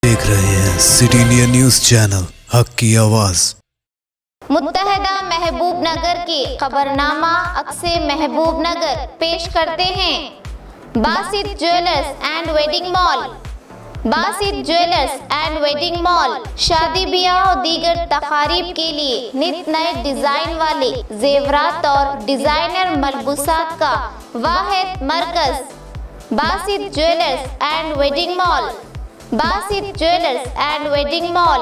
देख रहे हैं सिटी इंडिया न्यूज चैनल हक की आवाज। मुत्तहदा महबूब नगर की खबरनामा अक्से महबूब नगर पेश करते हैं। Basit jewellers and wedding mall. Basit jewellers and wedding mall शादी ब्याह और दीगर तकारीब के लिए नित नए डिजाइन वाले जेवरात और डिजाइनर मलबूसात का वाहिद मरकज। Basit jewellers and wedding mall. Basit jewellers and wedding mall,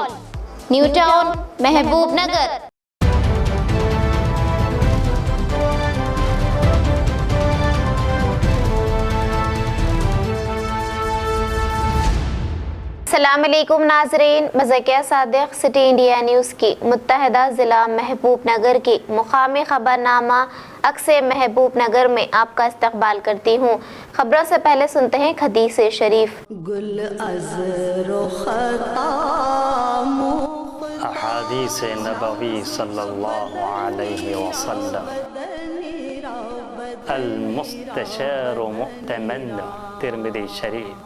new town, Mahbub Nagar. अस्सलाम वालेकुम नाज़रीन, Mazkiya Sadiq city India news की मुत्तहदा ज़िला महबूब नगर की मुकामी ख़बरनामा अक्से महबूब नगर में आपका इस्तकबाल करती हूँ। खबरों से पहले सुनते हैं हदीस शरीफ। अहादीस नबवी सल्लल्लाहु अलैहि वसल्लम अल मुस्तशार मुअतमन तिरमिज़ी शरीफ।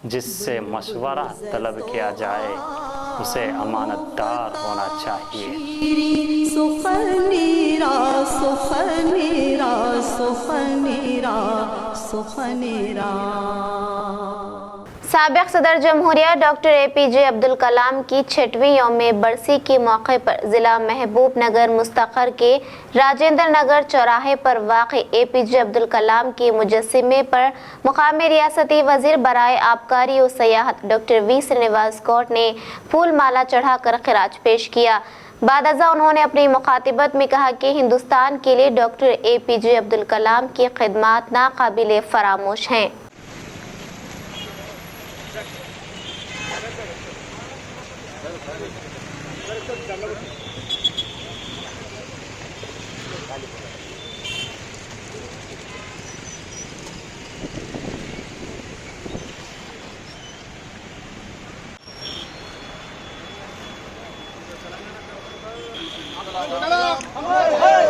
जिससे मशवरा तलब किया जाए उसे अमानतदार होना चाहिए। सुखनीरा सुखनीरा सुखनीरा सुखनीरा। साबिक सदर जमहूरिया डॉक्टर APJ अब्दुल कलाम की 6वीं यौम बरसी के मौके पर ज़िला महबूब नगर मुस्तक़र के राजेंद्र नगर चौराहे पर वाक़े APJ अब्दुल कलाम के मुजस्समे पर मुक़ामी रियासती वज़ीर बराए आबकारी और सयाहत डॉक्टर V श्रीनिवास गौड़ ने फूल माला चढ़ाकर खिराज पेश किया। बादअज़ा उन्होंने अपनी मुखातिबत में कहा कि हिंदुस्तान के लिए डॉक्टर APJ अब्दुल कलाम की खिदमत नाकाबिले फरामोश हैं।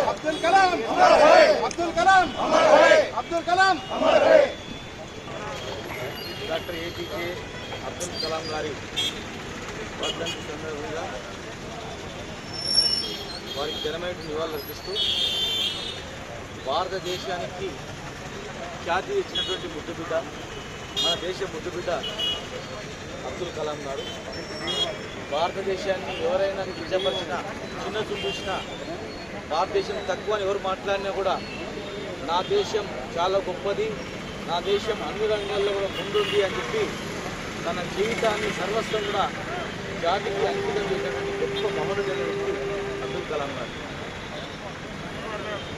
अब्दुल कलाम अब्दुल कलाम अब्दुल कलाम డాక్టర్ APJ అబ్దుల్ కలాం గారి వర్ధంతి సందర్భంగా వారికి ఘనమైన నివాళులర్పిస్తూ భారతదేశానికి ఖ్యాతి ఇచ్చినటువంటి ముద్దుబిడ్డ, మన దేశ ముద్దుబిడ్డ అబ్దుల్ కలాం గారు భారతదేశాన్ని ఎవరైనా నిజపరిచినా, చిన్న చూపించినా, భారతదేశం తక్కువ అని ఎవరు మాట్లాడినా కూడా నా దేశం చాలా గొప్పది, నా దేశం అన్ని రంగాల్లో కూడా ముందుంది అని చెప్పి తన జీవితాన్ని సర్వస్వం కూడా జాతికి అంకితం చేసినటువంటి గొప్ప మహోన్నతుడైన వ్యక్తి అబ్దుల్ కలాం గారు.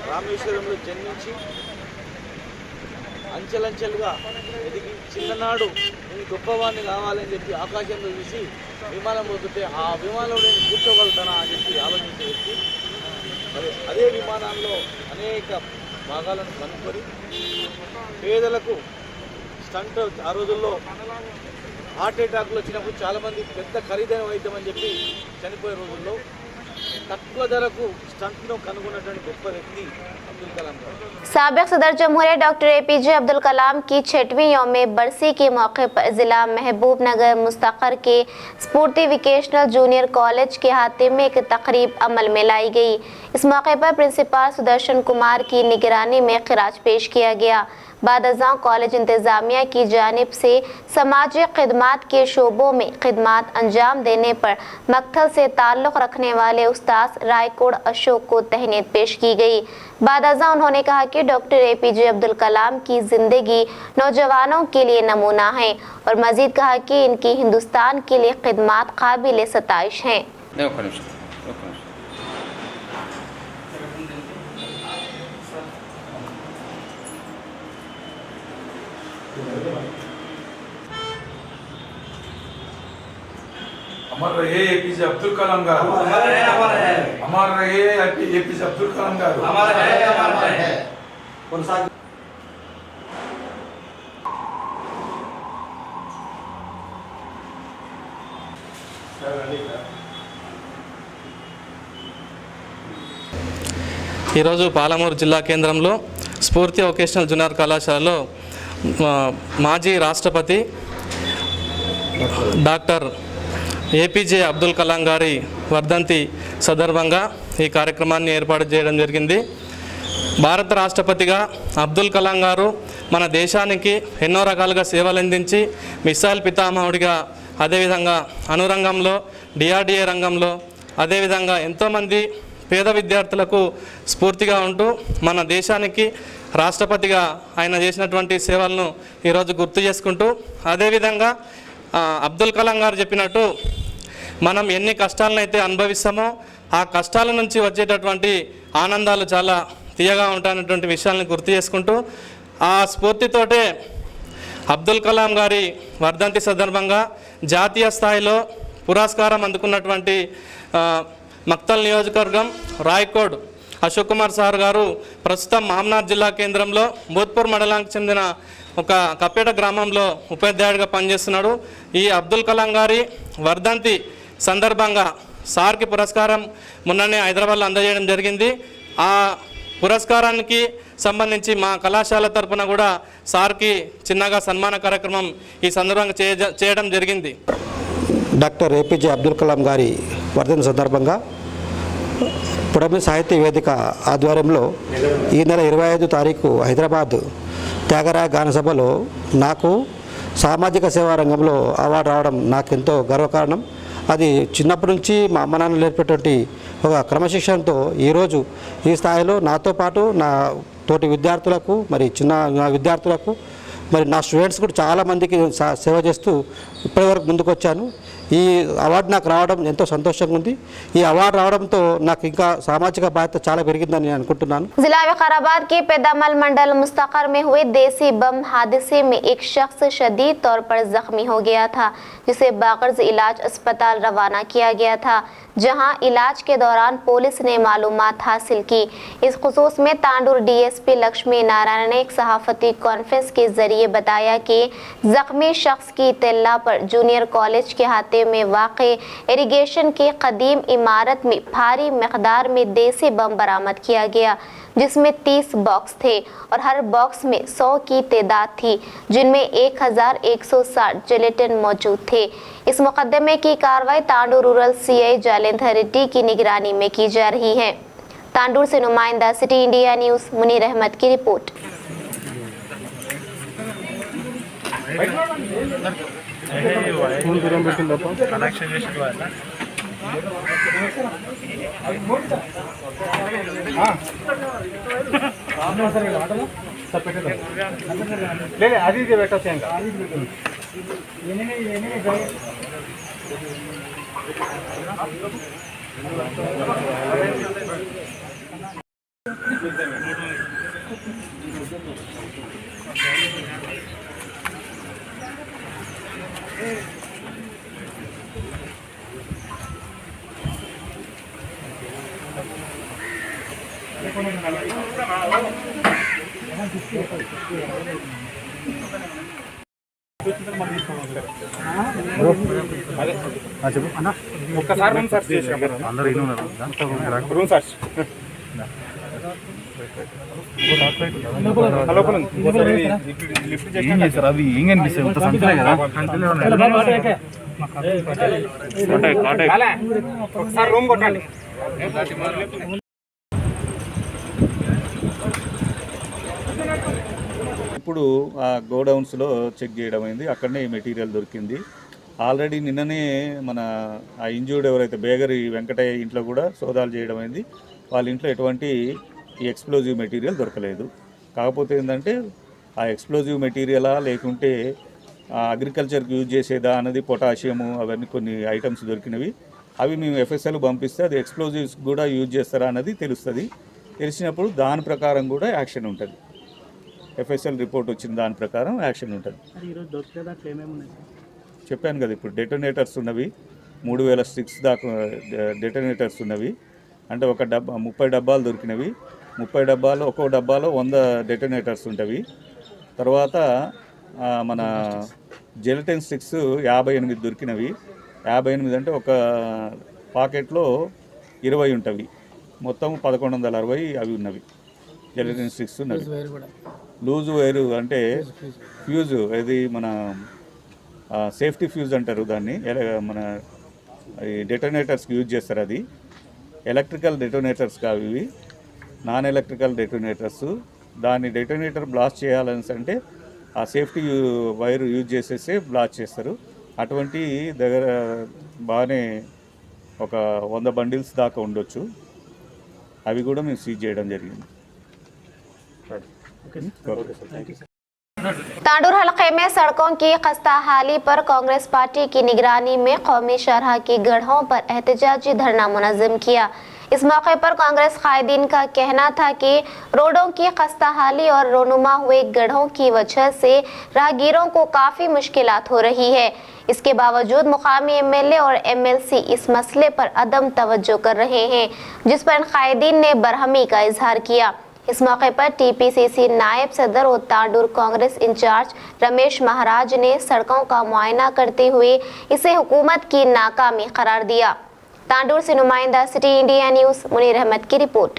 రామేశ్వరంలో జన్మించి అంచెలంచెలుగా ఎదిగి చిన్ననాడు నేను గొప్పవాడిని కావాలని చెప్పి ఆకాశంలో చూసి విమానం పోతుంటే ఆ విమానంలో నేను కూర్చోగలుగుతానా అని చెప్పి ఆలోచించే వ్యక్తి. మరి అదే విమానాల్లో అనేక భాగాలను కనుక్కొని పేదలకు స్టంట్, ఆ రోజుల్లో హార్ట్ అటాక్లు వచ్చినప్పుడు చాలామంది పెద్ద ఖరీదైన వైద్యం అని చెప్పి చనిపోయే రోజుల్లో తక్కువ ధరకు స్టంట్ను కనుగొన్నటువంటి గొప్ప వ్యక్తి అబ్దుల్ कलाम गाరు। साबिक सदर जमहूरिया डॉक्टर APJ अब्दुल कलाम की 6वीं यौम बरसी के मौके पर ज़िला महबूब नगर मुस्तक़र के स्फूर्ति वोकेशनल जूनियर कॉलेज के अहाते में एक तकरीब अमल में लाई गई। इस मौके पर प्रिंसिपल सुदर्शन कुमार की निगरानी में खिराज पेश किया गया। बादअज़ा कॉलेज इंतज़ामिया की जानिब से समाजी खिदमत के शोबों में खिदमत अंजाम देने पर मकतल से ताल्लुक़ रखने वाले उस्ताद रायकोड़ अशोक को तहनीत पेश की गई। बादअज़ा उन्होंने कहा कि डॉक्टर APJ अब्दुल कलाम की ज़िंदगी नौजवानों के लिए नमूना है और मज़ीद कहा कि इनकी हिंदुस्तान के लिए खिदमत काबिल सताइश हैं। अमर रहे APJ अब्दुल कलाम गारू, अमर रहे APJ अब्दुल कलाम गारू, अमर है। ఈరోజు పాలమూరు జిల్లా కేంద్రంలో స్ఫూర్తి వొకేషనల్ జూనియర్ కళాశాలలో మాజీ రాష్ట్రపతి డాక్టర్ ఏపీజే అబ్దుల్ కలాం గారి వర్ధంతి సందర్భంగా ఈ కార్యక్రమాన్ని ఏర్పాటు చేయడం జరిగింది. భారత రాష్ట్రపతిగా అబ్దుల్ కలాం గారు మన దేశానికి ఎన్నో రకాలుగా సేవలు అందించి మిస్సైల్ పితామహుడిగా, అదేవిధంగా అణురంగంలో, డిఆర్డిఏ రంగంలో, అదేవిధంగా ఎంతోమంది పేద విద్యార్థులకు స్ఫూర్తిగా ఉంటూ మన దేశానికి రాష్ట్రపతిగా ఆయన చేసినటువంటి సేవలను ఈరోజు గుర్తు చేసుకుంటూ, అదేవిధంగా అబ్దుల్ కలాం గారు చెప్పినట్టు మనం ఎన్ని కష్టాలను అయితే అనుభవిస్తామో ఆ కష్టాల నుంచి వచ్చేటటువంటి ఆనందాలు చాలా తీయగా ఉంటాయన్నటువంటి విషయాలను గుర్తు చేసుకుంటూ, ఆ స్ఫూర్తితోటే అబ్దుల్ కలాం గారి వర్ధంతి సందర్భంగా జాతీయ స్థాయిలో పురస్కారం అందుకున్నటువంటి మక్తల్ నియోజకవర్గం రాయ్కోడ్ అశోక్ కుమార్ సార్ గారు ప్రస్తుతం మామ్నాథ్ జిల్లా కేంద్రంలో భూత్పూర్ మండలానికి చెందిన ఒక కప్పేట గ్రామంలో ఉపాధ్యాయుడిగా పనిచేస్తున్నాడు. ఈ అబ్దుల్ కలాం గారి వర్ధంతి సందర్భంగా సార్కి పురస్కారం మొన్ననే హైదరాబాద్లో అందజేయడం జరిగింది. ఆ పురస్కారానికి సంబంధించి మా కళాశాల తరఫున కూడా సార్కి చిన్నగా సన్మాన కార్యక్రమం ఈ సందర్భంగా చేయడం జరిగింది. డాక్టర్ ఏపీజే అబ్దుల్ కలాం గారి వర్ధంతి సందర్భంగా పుడమి సాహిత్య వేదిక ఆధ్వర్యంలో ఈ నెల 25 తారీఖు హైదరాబాద్ త్యాగరాయ గాన సభలో నాకు సామాజిక సేవా రంగంలో అవార్డు రావడం నాకెంతో గర్వకారణం. అది చిన్నప్పటి నుంచి మా అమ్మ నాన్నలు నేర్పేటువంటి ఒక క్రమశిక్షణతో ఈరోజు ఈ స్థాయిలో నాతో పాటు నా తోటి విద్యార్థులకు, మరి చిన్న విద్యార్థులకు, మరి నా స్టూడెంట్స్ కూడా చాలామందికి సేవ చేస్తూ ఇప్పటివరకు ముందుకు వచ్చాను. ఈ అవార్డు నాకు రావడం ఎంతో సంతోషంగా ఉంది. ఈ అవార్డు రావడంతో నాకు ఇంకా సామాజిక బాధ్యత చాలా పెరిగిందని నేను అనుకుంటున్నాను. जिला विकाराबाद के पेदामल मंडल मुस्तकर में हुए देसी बम हादसे में एक शख्स शदीद तौर पर जख्मी हो गया था, जिसे बागर्ज इलाज अस्पताल रवाना किया गया था, जहां इलाज के दौरान पुलिस ने मालूमात हासिल की। इस खुसूस में तांडूर डीएसपी लक्ष्मी नारायण ने एक सहाफती कॉन्फ्रेंस के जरिए बताया कि जख्मी शख्स की इत्तला पर जूनियर कॉलेज के हाथे में वाक़े इरिगेशन की कदीम इमारत में भारी मकदार में देसी बम बरामद किया गया, जिसमें 30 बॉक्स थे और हर बॉक्स में 100 की तादाद थी, जिनमें 1160 जिलेटिन मौजूद थे। इस मुकदमे की कार्रवाई तांडूर रूरल सीआई जालेंधर रेड्डी की निगरानी में की जा रही है। तांडूर से नुमाइंदा city India news Munir Ahmed की रिपोर्ट। అది పెట్టచ్చు. ఒక్కసారి రూమ్ సర్చ్ చేసాం. రూమ్ సర్చ్ అవి ఏం కనిపిస్తాయి? ఒకసారి రూమ్ కొట్టండి. ఇప్పుడు ఆ గోడౌన్స్లో చెక్ చేయడం అయింది. అక్కడనే ఈ మెటీరియల్ దొరికింది. ఆల్రెడీ నిన్ననే మన ఆ ఇంజూర్డ్ ఎవరైతే బేగరి వెంకటయ్య ఇంట్లో కూడా సోదాలు చేయడం అయింది. వాళ్ళ ఇంట్లో ఎటువంటి ఈ ఎక్స్ప్లోజివ్ మెటీరియల్ దొరకలేదు. కాకపోతే ఏంటంటే ఆ ఎక్స్ప్లోజివ్ మెటీరియలా లేకుంటే అగ్రికల్చర్కి యూజ్ చేసేదా అన్నది పొటాషియము అవన్నీ కొన్ని ఐటమ్స్ దొరికినవి. అవి మేము ఎఫ్ఎస్ఎల్ పంపిస్తే అది ఎక్స్ప్లోజివ్స్ కూడా యూజ్ చేస్తారా అన్నది తెలుస్తుంది. తెలిసినప్పుడు దాని ప్రకారం కూడా యాక్షన్ ఉంటుంది. ఎఫ్ఎస్ఎల్ రిపోర్ట్ వచ్చిన దాని ప్రకారం యాక్షన్ ఉంటుంది. చెప్పాను కదా, ఇప్పుడు డెటోనేటర్స్ ఉన్నవి 3000 స్టిక్స్ దాకా డెటోనేటర్స్ ఉన్నవి. అంటే ఒక డబ్బా 30 డబ్బాలు దొరికినవి. 30 డబ్బాలు ఒక్కో డబ్బాలో 100 డెటోనేటర్స్ ఉంటాయి. తర్వాత మన జెలటిన్ స్టిక్స్ 58 దొరికినవి. 58 అంటే ఒక పాకెట్లో 20 ఉంటవి. మొత్తం 1160 అవి ఉన్నవి జెలటిన్ స్టిక్స్ ఉన్నవి. లూజు వైరు అంటే ఫ్యూజు, అది మన సేఫ్టీ ఫ్యూజ్ అంటారు దాన్ని, మన డెటోనేటర్స్కి యూజ్ చేస్తారు. అది ఎలక్ట్రికల్ డెటోనేటర్స్ కావు ఇవి, నాన్ ఎలక్ట్రికల్ డెటోనేటర్స్. దాన్ని డెటోనేటర్ బ్లాస్ట్ చేయాలని అంటే ఆ సేఫ్టీ వైర్ యూజ్ చేసేసి బ్లాస్ట్ చేస్తారు. అటువంటి దగ్గర బాగానే ఒక 100 బండిల్స్ దాకా ఉండొచ్చు. అవి కూడా మేము సీజ్ చేయడం జరిగింది. तांडुर हलके में सड़कों की खस्ता हाली पर कांग्रेस पार्टी की निगरानी में कौमी शरह की गढ़ों पर एहतजाजी धरना मुनज़्ज़म किया। इस मौके पर कांग्रेस कायदीन का कहना था कि रोडों की खस्ता हाली और रोनुमा हुए गढ़ों की वजह से राहगीरों को काफ़ी मुश्किलात हो रही है। इसके बावजूद मुकामी एमएलए और एमएलसी इस मसले पर अदम तवज्जो कर रहे हैं, जिस पर कायदीन ने बरहमी का इजहार किया। इस मौके पर टीपीसीसी नायब सदर और तांडुर कांग्रेस इंचार्ज रमेश महाराज ने सड़कों का मुआयना करते हुए इसे हुकूमत की नाकामी करार दिया। तांडुर से नुमाइंदा city India news Munir Ahmed की रिपोर्ट।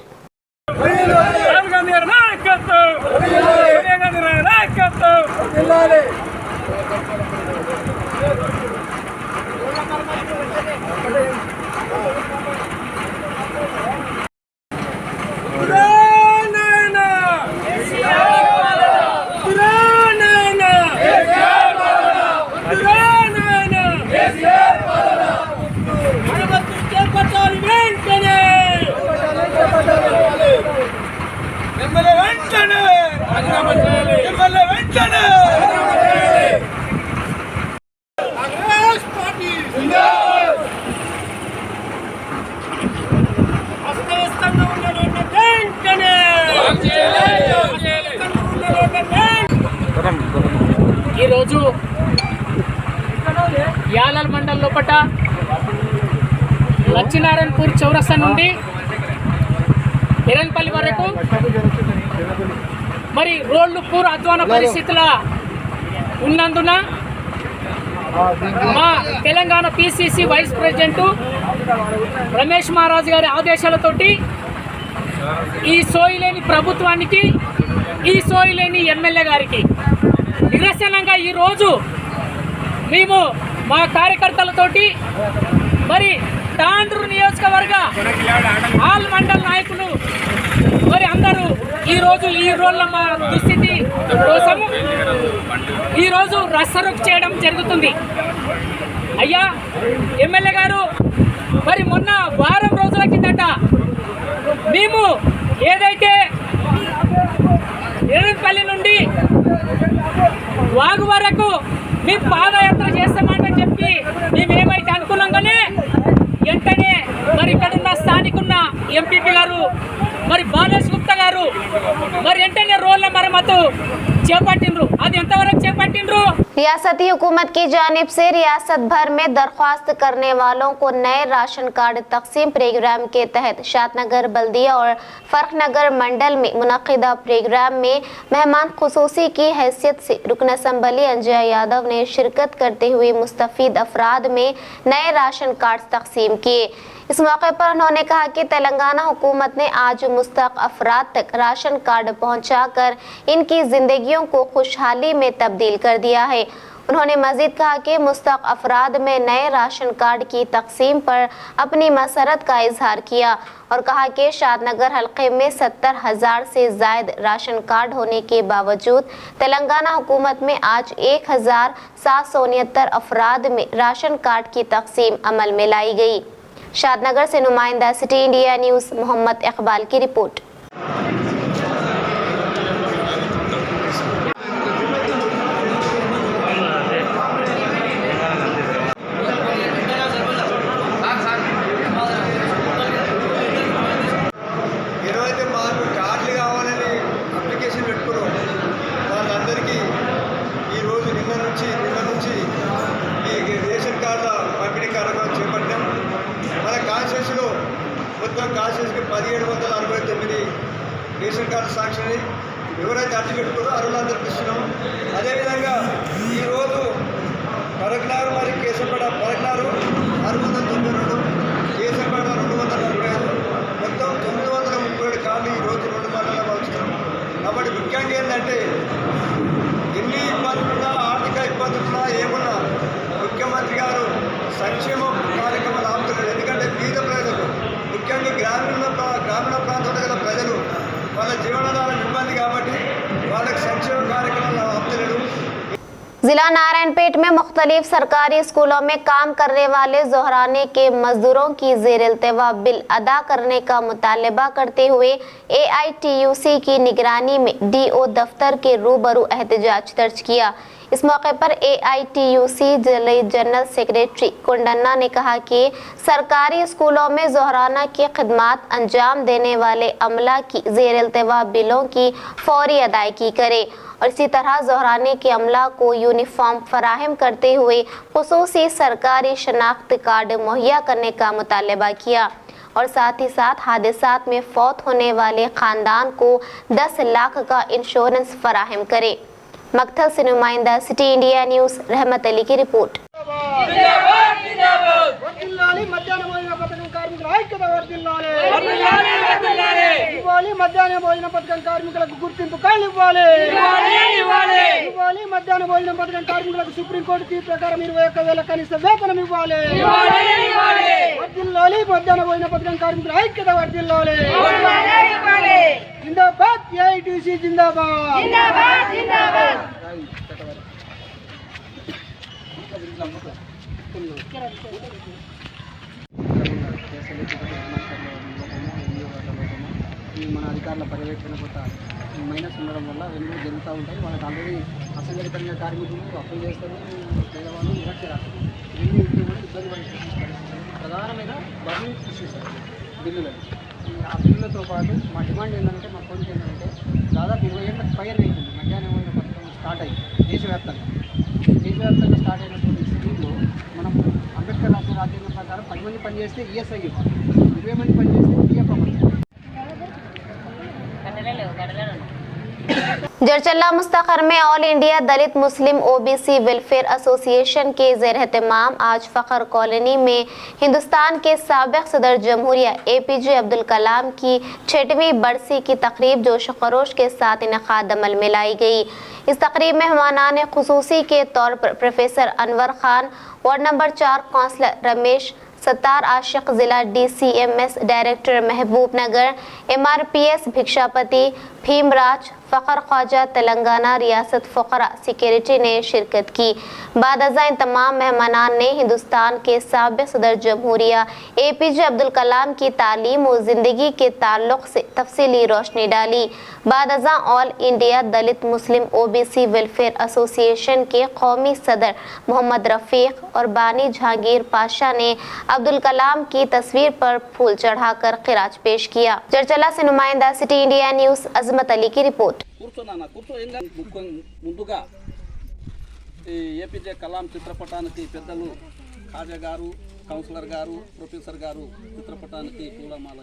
ఈరోజు యాలల్ మండల్ లోపట లక్ష్మీనారాయణపూర్ చౌరస్తా నుండి ఎరన్పల్లి వరకు మరి రోడ్లు పూర్ అధ్వాన పరిస్థితుల ఉన్నందున మా Telangana PCC vice president Ramesh Maharaj గారి ఆదేశాలతోటి ఈ సోయిలేని ప్రభుత్వానికి, ఈ సోయిలేని ఎమ్మెల్యే గారికి నిరసనంగా ఈరోజు మేము మా కార్యకర్తలతోటి మరి తాండ్రు నియోజకవర్గ ఆల్ మండల్ నాయకులు మరి అందరూ ఈరోజు ఈ రోజుల మా దుస్థితి కోసం ఈరోజు రస్సరోక్ చేయడం జరుగుతుంది. అయ్యా ఎమ్మెల్యే గారు, మరి మొన్న వారం రోజుల కిందట మేము ఏదైతే ఎర్రపల్లి నుండి వాగు వరకు మేము పాదయాత్ర చేస్తామని చెప్పి మేమేమైతే అనుకున్నాగానే వెంటనే మరి ఇక్కడున్న స్థానికున్న ఎంపీపీ గారు మరి బాలేష్ గుప్తా గారు మరి వెంటనే రోడ్ల మరమ్మతు చేపట్టిండ్రు. అది ఎంతవరకు చేపట్టిండ్రు? रियासती हुकूमत की जानिब से रियासत भर में दरख्वास्त करने वालों को नए राशन कार्ड तकसीम प्रोग्राम के तहत शादनगर बल्दिया और फर्खनगर मंडल में मुनक़िदा प्रोग्राम में मेहमान खुसूसी की हैसियत से रुकन असम्बली अंजय यादव ने शिरकत करते हुए मुस्तफ़ीद अफराद में नए राशन कार्ड तकसीम किए। इस मौके पर उन्होंने कहा कि तेलंगाना हुकूमत ने आज मुस्तक अफराद तक राशन कार्ड पहुंचाकर इनकी जिंदगियों को खुशहाली में तब्दील कर दिया है। उन्होंने मजीद कहा कि मुस्तक अफराद में नए राशन कार्ड की तकसीम पर अपनी मसरत का इजहार किया और कहा कि शादनगर हल्के में 70,000 से जायद राशन कार्ड होने के बावजूद तेलंगाना हुकूमत में आज 1,769 अफराद में राशन कार्ड की तकसीम अमल में लाई गई। शादनगर से नुमाइंदा city India news Mohammed Iqbal की रिपोर्ट। మొత్తం కాన్స్టిట్యూన్సీకి 1769 రేషన్ కార్డు సాక్షి ఎవరైతే అర్జీ పెట్టుకోరో అర్హులందరికీ ఇస్తున్నాం. అదేవిధంగా ఈరోజు పరగ్నారు మరియు కేశంపేట పరగ్నారు 692, కేశంపేట 245, మొత్తం 937 కార్డులు ఈరోజు 2 మండలాలు పంచుతున్నాం. కాబట్టి ముఖ్యంగా ఏంటంటే ఎన్ని ఇబ్బందులున్నా, ఆర్థిక ఇబ్బందులున్నా, ఏమున్నా సంక్షేమ కార్యక్రమాలు ఆపుతున్నారు. ఎందుకంటే పేద ప్రజలకు, ముఖ్యంగా గ్రామీణ ప్రాంతాల గల ప్రజలు వాళ్ళ జీవనాధారం ఇబ్బంది కాబట్టి వాళ్ళకి సంక్షేమ కార్యక్రమాలు ఆపుతున్నారు. जिला नारायणपेट में मुख्तलिफ सरकारी स्कूलों में काम करने वाले जोहराने के मजदूरों की ज़ेर इल्तवा बिल अदा करने का मुतालबा करते हुए AITUC की निगरानी में DO दफ्तर के रूबरू एहतजाज दर्ज किया। इस मौके पर AITUC जनरल सेक्रेटरी कुंडन्ना ने कहा कि सरकारी स्कूलों में जोहराना की खिदमत अंजाम देने वाले अमला की ज़ेर इल्तवा बिलों की फौरी अदायगी करे और इसी तरह जोहराने के अमला को यूनिफॉर्म फराहम करते हुए खुसूसी सरकारी शनाख्त कार्ड मुहैया करने का मुतालबा किया और साथ ही साथ हादसात में फौत होने वाले खानदान को 10 लाख का इंश्योरेंस फराहम करे। मकथल से नुमाइंदा सिटी इंडिया न्यूज़ रहमत अली की रिपोर्ट। మధ్యాహ్న భోజన పథకం కార్మికులకు గుర్తింపు కార్డులు ఇవ్వాలి. మధ్యాహ్న భోజన పథకం కార్మికులకు సుప్రీంకోర్టు తీర్పు ప్రకారం 21,000 కనీస వేతనం ఇవ్వాలి. వర్ధిల్లాలి మధ్యాహ్న భోజన పథకం కార్మికుల ఐక్యత వర్ధిల్లాలి. జిందాబాద్ AITUC జిందాబాద్. మన అధికారుల పర్యవేక్షణ కొంత మైనస్ ఉండడం వల్ల వెనుక జరుగుతూ ఉంటాయి. వాళ్ళకి ఆల్రెడీ అసంఘటిత కార్మికులు అప్పులు చేస్తారు, పేదవాళ్ళు నిరక్షరాస్యులు ఇవన్నీ ఉంటే కూడా ఇబ్బంది పడే ప్రధానమైన బర్నీ ఇష్యూస్ బిల్లులు. ఆ బిల్లులతో పాటు మా డిమాండ్ ఏంటంటే, మా కోరిక ఏంటంటే, దాదాపు 20 ఏళ్ళకి పైన అవుతుంది మధ్యాహ్న భోజన పథకం స్టార్ట్ అయ్యి దేశవ్యాప్తంగా స్టార్ట్ అయినటువంటి స్కీమ్లో మనం అంబేద్కర్ రాసిన రాజ్యాంగం ప్రకారం 10 మంది పనిచేస్తే ESI ఇవ్వాలి, 20 మంది పనిచేస్తే PF అమలు. जरचल्ला मुस्तखर में ऑल इंडिया दलित मुस्लिम OBC वेलफेयर एसोसिएशन के ज़ेर एहतमाम आज फ़खर कॉलोनी में हिंदुस्तान के साबिक़ सदर जमहूरिया APJ अब्दुल कलाम की 6वीं बरसी की तकरीब जोश खरोश के साथ इनेकाद अमल में लाई गई। इस तकरीब में मेहमानान खुसूसी के तौर पर professor Anwar Khan, ward number 4 councillor Ramesh Sattar Ashiq, जिला DCMS डायरेक्टर महबूब नगर, MRPS भिक्षापति भीमराज, फ़खर ख्वाजा तेलंगाना रियासत फ़ुक़रा सिक्योरिटी ने शिरकत की। बाद अज़ा इन तमाम मेहमानान ने हिंदुस्तान के साबिक़ सदर जमहूरिया APJ अब्दुल कलाम की तालीम और ज़िंदगी के ताल्लुक़ से तफसीली रोशनी डाली। बाद अज़ा ऑल इंडिया दलित मुस्लिम OBC वेलफेयर एसोसिएशन के कौमी सदर मोहम्मद रफ़ीक और बानी जहांगीर पाशा ने अब्दुल कलाम की तस्वीर पर फूल चढ़ाकर खिराज पेश किया। चरचला से नुमाइंदा सिटी इंडिया न्यूज़ अजमत अली की रिपोर्ट। ముందుగా ఈ APJ కలాం చిత్రపటానికి పెద్దలు ఖాజా గారు, కౌన్సిలర్ గారు, ప్రొఫెసర్ గారు చిత్రపటానికి పూలమాల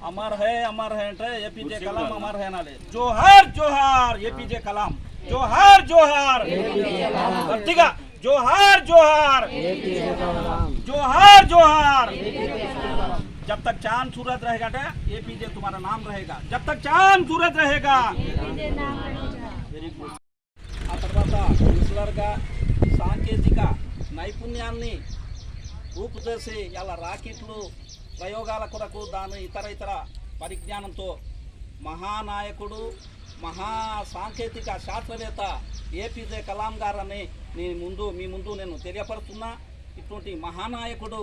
అమర్ హై అంటే APJ కలాం అమర్ హై నాలే. జోహార్ జోహార్ APJ కలాం, జోహార్ జోహార్ గట్టిగా जोहार जोहार जोहार जोहार। जब तक चांद सूरज रहेगा APJ तुम्हारा नाम रहेगा, जब तक चांद सूरज रहेगा। Very good. ఆ తర్వాత కౌన్సిలర్గా సాంకేతిక నైపుణ్యాన్ని రూపుచేసి ఇలా రాకెట్లు ప్రయోగాల కొరకు దాని ఇతర పరిజ్ఞానంతో మహానాయకుడు, మహా సాంకేతిక శాస్త్రవేత్త APJ కలాం గారని మీ ముందు నేను తెలియపరుస్తున్నా. ఇటువంటి మహానాయకుడు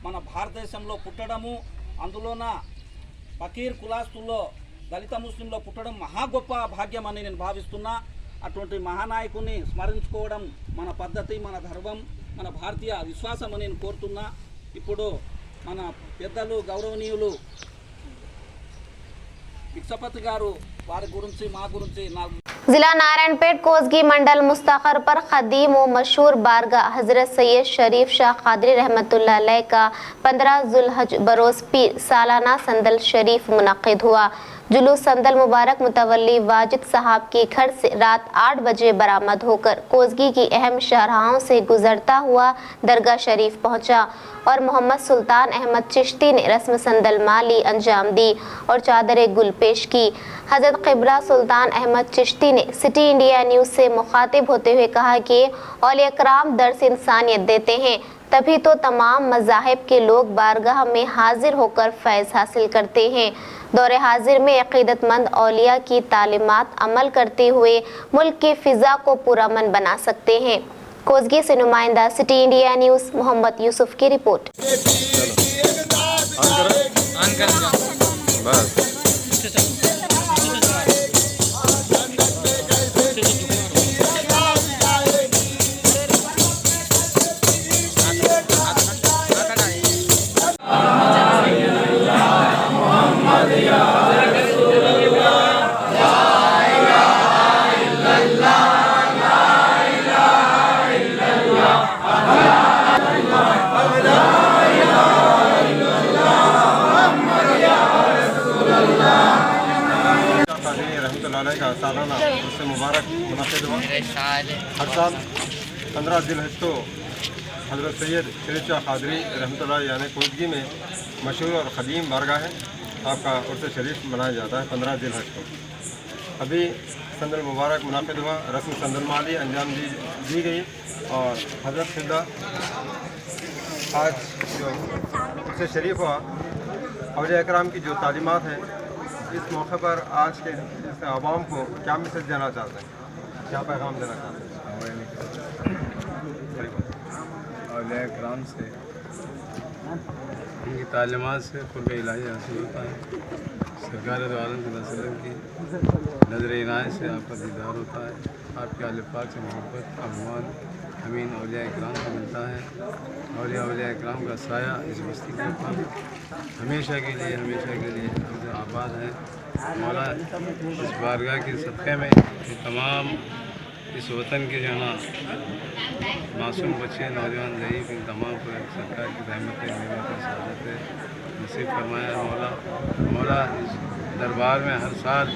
మన భారతదేశంలో పుట్టడము, అందులోన ఫకీర్ కులాస్తుల్లో దళిత ముస్లింలో పుట్టడం మహా గొప్ప భాగ్యం అని నేను భావిస్తున్నా. అటువంటి మహానాయకుని స్మరించుకోవడం మన పద్ధతి, మన ధర్మం, మన భారతీయ విశ్వాసం అని నేను కోరుతున్నా. ఇప్పుడు మన పెద్దలు గౌరవనీయులు भिक्षापति गारू वारी गुरुंची मा गुरुंची जिला नारायणपेट कोसगी मंडल मुस्तखर पर खदीम व मशहूर बारगाह हजरत सैयद शरीफ शाह कादरी रहमतुल्लाह अलैह का 15 जुल्हज बरोज़ पीर सालाना संदल शरीफ मुनक़िद हुआ। जुलूस संदल मुबारक मुतवल्ली वाजिद साहब के घर से रात 8 बजे बरामद होकर कोसगी की अहम शाहराहों से गुजरता हुआ दरगाह शरीफ पहुंचा और मोहम्मद सुल्तान अहमद चिश्ती ने रस्म संदल माली अंजाम दी और चादर गुल पेश की। हजरत क़िबला सुल्तान अहमद चिश्ती ने सिटी इंडिया न्यूज़ से मुखातिब होते हुए कहा कि औलिया कराम दर्स इंसानियत देते हैं, तभी तो तमाम मज़ाहिब के लोग बारगाह में हाजिर होकर फैज़ हासिल करते हैं। दौरे हाजिर में अक़ीदतमंद औलिया की तालीमात अमल करते हुए मुल्क की फ़िज़ा को पुरअमन बना सकते हैं। कोसगी से नुमाइंदा city India news Mohammed Yusuf की रिपोर्ट। का सालाना उससे मुबारक मुनाक़िद हुआ। हर साल 15 ज़िलहज को हज़रत सैयद शरीफ शाह क़ादरी रहमतुल्लाह यानी कोसगी में मशहूर और क़दीम बारगाह है, आपका उर्स शरीफ मनाया जाता है 15 ज़िलहज को। अभी संदल मुबारक मुनाक़िद हुआ, रस्म संदल माली अंजाम दी गई और हज़रत क़िबला आज जो उर्स शरीफ हुआ, औलिया इकराम की जो तालीमात हैं, इस मौके पर आज के इस आवाम को क्या मैसेज देना चाहते हैं, क्या पैगाम देना चाहते हैं? औलिया इकराम से इनकी तालीमात से क़ुर्ब इलाही हासिल होता है। सरकार दो आलम वसल्लम की नज़र इनायत से आपका दीदार होता है। आपके आले पाक से मोहब्बत अमान अमीन औलिया इकराम को मिलता है। औलिया इकराम का साया इस बस्ती के ऊपर हमेशा के लिए जो आबाद है। मौला इस बारगाह के सदक़े में ये तमाम इस वतन के जो है ना मासूम बच्चे नौजवान ज़ईफ़ इन तमाम को सरकार की रहमतें नेमतें सादतें नसीब फरमाया। मौला इस दरबार में हर साल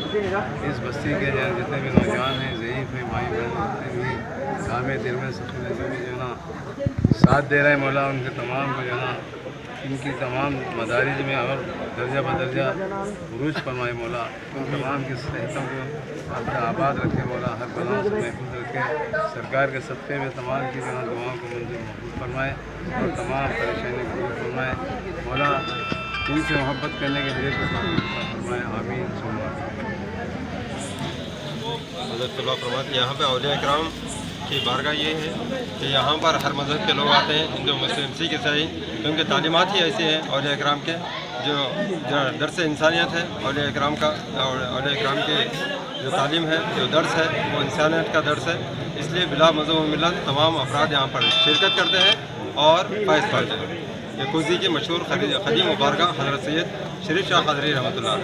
इस बस्ती के जितने भी नौजवान हैं, ज़ईफ़ हैं, भाई बहन जितने भी काम दिल में सबसे जो है ना साथ दे रहे हैं, मौला उनके तमाम को जो है ना इनकी तमाम मदारिज में और दर्जा बदर्जा उरूज फरमाए। मौला उन तमाम की सेहतों को आपका आबाद रखे, मौला हर बलाओं से महफूज रखे। सरकार के सदक़े में तमाम की जो है दुआओं को मंजूर महफूज फरमाए और तमाम परेशानियों को दूर फरमाए। मौला इनसे मोहब्बत करने के लिए फरमाए, आमीन। फरमाते यहाँ पे औलिया इकराम की बारगाह ये है कि यहाँ पर हर मज़हब के लोग आते हैं, हिंदू मुस्लिम सिख ईसाई, क्योंकि तालीमात ही ऐसी हैं औलिया इकराम के जो दर्स इंसानियत है। औलिया इकराम के जो तालीम है, जो दर्स है, वो इंसानियत का दर्स है। इसलिए बिला मज़हब व मिल्लत तमाम अफराद यहाँ पर शिरकत करते हैं और फैज़ पाते हैं। ये कोसगी की मशहूर क़दीम बारगाह हज़रत सैयद शरीफ शाह क़ादरी रहमतुल्लाह।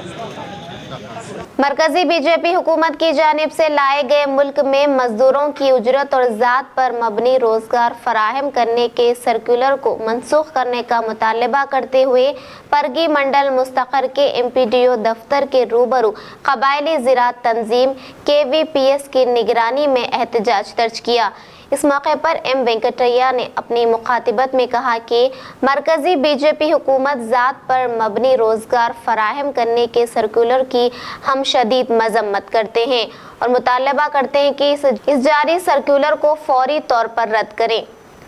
मरकजी बीजेपी हुकूमत की जानिब से लाए गए मुल्क में मजदूरों की उजरत और ज़ात पर मबनी रोजगार फराहम करने के सर्कुलर को मनसूख करने का मुतालबा करते हुए परगी मंडल मुस्तक़र के MPDO दफ्तर के रूबरू क़बायली ज़राअत तंजीम KVPS की निगरानी में एहतजाज दर्ज किया। इस मौके पर M वेंकटैया ने अपनी मुखातिबत में कहा कि मरकजी बीजेपी हुकूमत ज़ात पर मबनी रोज़गार फराहम करने के सर्कुलर की हम शदीद मजम्मत करते हैं और मुतालबा करते हैं कि इस जारी सर्कुलर को फौरी तौर पर रद्द करें।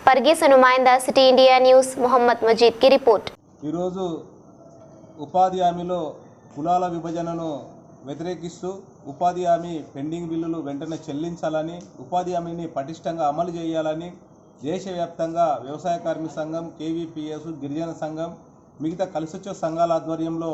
परगी से नुमाइंदा सिटी इंडिया न्यूज़ मोहम्मद मजीद की रिपोर्ट। ఉపాధి హామీలో కులాల విభజనను వ్యతిరేకిస్తూ ఉపాధి హామీ పెండింగ్ బిల్లులు వెంటనే చెల్లించాలని, ఉపాధి హామీని పటిష్టంగా అమలు చేయాలని దేశవ్యాప్తంగా వ్యవసాయ కార్మిక సంఘం, KVPS, గిరిజన సంఘం, మిగతా కలిసొచ్చే సంఘాల ఆధ్వర్యంలో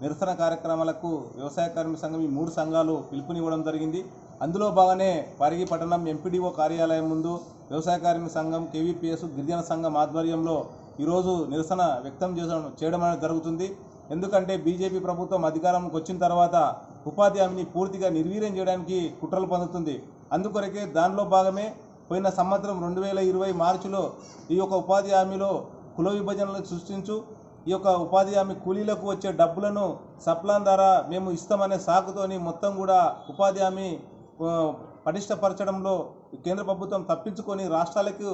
నిరసన కార్యక్రమాలకు వ్యవసాయ కార్మిక సంఘం ఈ 3 సంఘాలు పిలుపునివ్వడం జరిగింది. అందులో భాగంగానే పరిగి పట్టణం MPDO కార్యాలయం ముందు వ్యవసాయ కార్మిక సంఘం, KVPS, గిరిజన సంఘం ఆధ్వర్యంలో ఈరోజు నిరసన వ్యక్తం చేయడం జరుగుతుంది. ఎందుకంటే బీజేపీ ప్రభుత్వం అధికారంలోకి వచ్చిన తర్వాత ఉపాధి హామీని పూర్తిగా నిర్వీర్యం చేయడానికి కుట్రలు పొందుతుంది. అందుకొరకే దానిలో భాగమే పోయిన సంవత్సరం 2020 మార్చిలో ఈ యొక్క ఉపాధి హామీలో కుల విభజనలు సృష్టించు ఈ యొక్క ఉపాధి హామీ కూలీలకు వచ్చే డబ్బులను సప్లాన్ ద్వారా మేము ఇస్తామనే సాకుతోని మొత్తం కూడా ఉపాధి హామీ పటిష్టపరచడంలో కేంద్ర ప్రభుత్వం తప్పించుకొని రాష్ట్రాలకు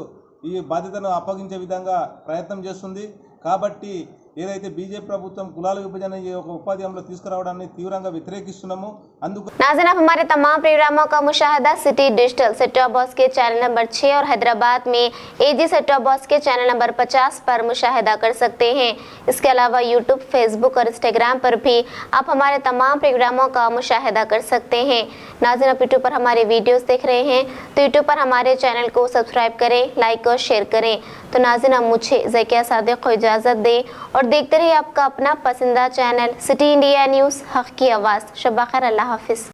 ఈ బాధ్యతను అప్పగించే విధంగా ప్రయత్నం చేస్తుంది. కాబట్టి ఏదైతే బీజేపీ ప్రభుత్వం కులాల విభజన ఈ యొక్క ఉపాధి హామీలో తీసుకురావడాన్ని తీవ్రంగా వ్యతిరేకిస్తున్నాము. అందుకు नाज़रीन, आप हमारे तमाम प्रोग्रामों का मुशाहिदा city digital set top box के चैनल नंबर 6 और हैदराबाद में एजी सेट टॉप बॉक्स के चैनल नंबर 50 पर मुशाहिदा कर सकते हैं। इसके अलावा यूट्यूब, फेसबुक और इंस्टाग्राम पर भी आप हमारे तमाम प्रोग्रामों का मुशाहिदा कर सकते हैं। नाज़रीन, आप यूट्यूब पर हमारे वीडियोस देख रहे हैं तो यूट्यूब पर हमारे चैनल को सब्सक्राइब करें, लाइक और शेयर करें। तो नाज़रीन, अब मुझे ज़किया सादिक को इजाज़त दें और देखते रहिए आपका अपना पसंदीदा चैनल सिटी इंडिया न्यूज़, हक़ की आवाज़। शब बख़ैर, अल्लाह हाफ़िज़।